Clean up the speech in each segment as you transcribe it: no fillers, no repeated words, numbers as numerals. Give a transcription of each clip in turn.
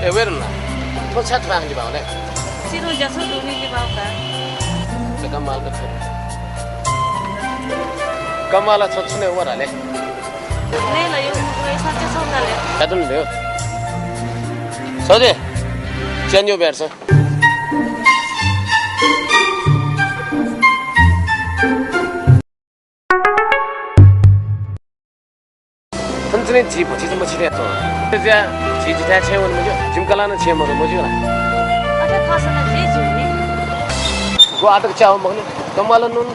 ए Verna तो छत भांग जी बावने सिरो जसो दुनी की बाव का से कमाल का छोरा कमाला छोछने वर आले नहीं ल यो पैसा चाहिँ सौकाले काटुन ल्यायो सजे चेन्जो बेर्छ 선생님 지 버티지 뭐 지냈어. 이제 지지대 채우는 거죠. 지금깔라는 채우는 뭐지 그래. अझ खसन जे जुनी 그거 아득 짜오 먹는 정말로 눈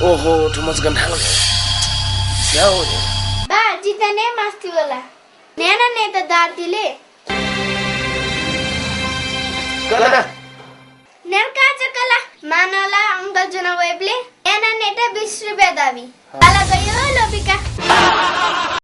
ओहो तुमच गंधाल क्या हो रे बा जितने मस्ती वाला नैना ने तो दातीले कला नेरका चकला मानला अंकल जना वेबले नैना ने तो 20 रुपया दावी आला गयो लोबिका